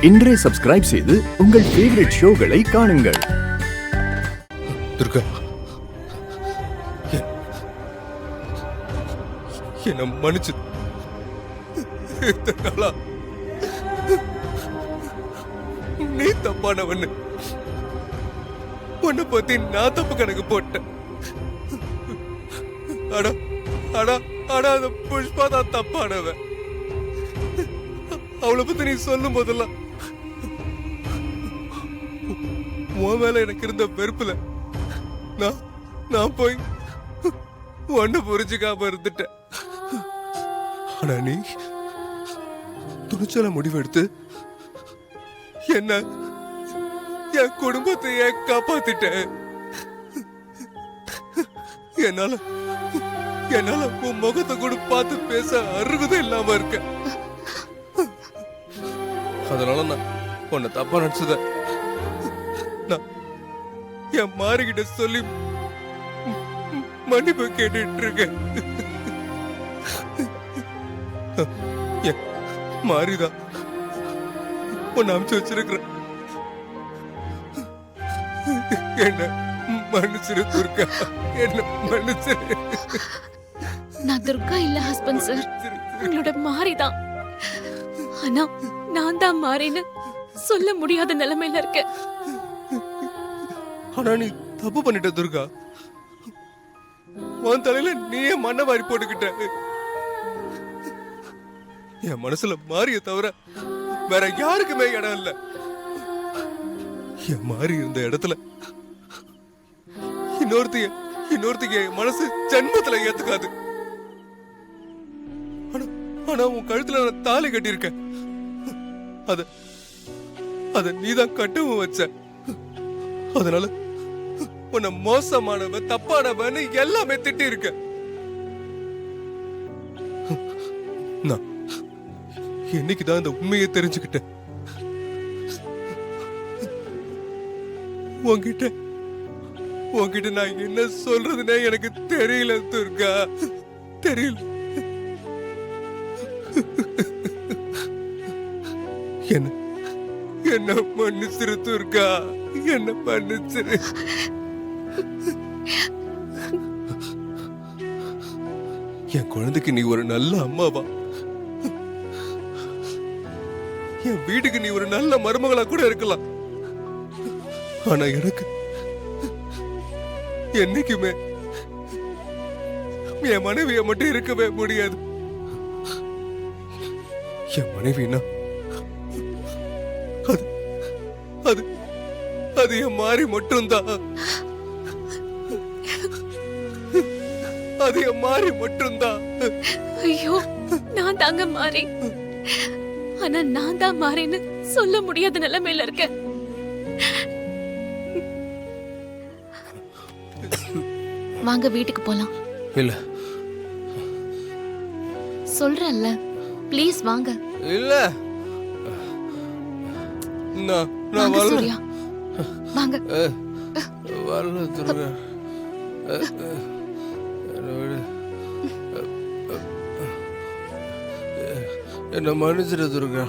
இன்றே சப்ஸ்கிரைப் செய்து உங்கள் ஃபேவரட் ஷோகளை காணுங்கள். துர்கா, என்ன மன்னிச்சு. நீ தப்பானவன்னு உன்னை பத்தி நான் தப்பு கணக்கு போட்டேன். அடா அடா அடா அந்த புஷ்பா தான் தப்பானவன். அவளை பத்தி நீ சொல்லும் போதெல்லாம் உன் மேல எனக்கு இருந்த வெறுப்புல நான் போய் ஒண்ணு புரிஞ்சுக்காம இருந்துட்டேன். ஆனா நீ துணிச்சல முடிவெடுத்து என்ன என் குடும்பத்தையே காப்பாத்திட்ட. என்னால உன் முகத்தை கூட பார்த்து பேச அருகதை இல்லாம இருக்க. அதனால நான் உன்னை தப்பா நினைச்சத நான் என் மாறிக்கிட்ட சொல்லி மன்னிப்பு கேட்டுட்டு இருக்கேன். மாறிதான் உன்னை அமுச்சு வச்சிருக்கிறேன். என்ன மன்னிச்சிரு துர்கா, என்ன மன்னிச்சிரு. நான் துர்கா இல்ல ஹஸ்பண்ட் சார், உங்களோட மாறிதான். ஆனா நான் தான் மாறின்னு சொல்ல முடியாத நிலைமையில இருக்கேன். ஆனா நீ தப்பு பண்ணிட்ட துர்கா. உன் தலையில நீயே மண்ணை வாரி போட்டுக்கிட்ட. என் மனசுல மாறிய தவிர வேற யாருக்குமே இடம் இல்ல. என் மாறி இருந்த இடத்துல இன்னொருத்திய என் மனசு ஜன்மத்துல ஏத்துக்காது. ஆனா உன் கழுத்துல நான் தாலி கட்டியிருக்கேன். அத நீதான் கட்டவும் வச்ச. அதனால உன்னை மோசமானவன், தப்பானவன் எல்லாமே திட்டி இருக்க. நான் என்னைக்குதான் இந்த உண்மையை தெரிஞ்சுக்கிட்டேன். உன்கிட்ட நான் என்ன சொல்றதுன்னே எனக்கு தெரியல துர்கா, தெரியல. என்ன மன்னிச்சிரு துர்கா, என்ன மன்னிச்சிரு. என் குழந்தைக்கு நீ ஒரு நல்ல அம்மாவா, என் வீட்டுக்கு நீ ஒரு நல்ல மருமகளா கூட இருக்கலாம். ஆனா எனக்கு என்னைக்குமே என் மனைவிய மட்டும் இருக்கவே முடியாது. என் மனைவினா அது என் மாறி மட்டும்தான். அது என் மாறி மட்டும்தான். ஐயோ, நான் தாங்க மாறி. ஆனா நான் தான் மாறின்னு சொல்ல முடியாத நிலைமையில இருக்கேன். வாங்க வீட்டுக்கு போலாம். இல்ல சொல்றேன்ல, ப்ளீஸ் வாங்க. இல்ல நான் வாங்க சூர்யா, வாங்க. வரல துர்கா, என்ன மன்னிச்சிரு துர்கா.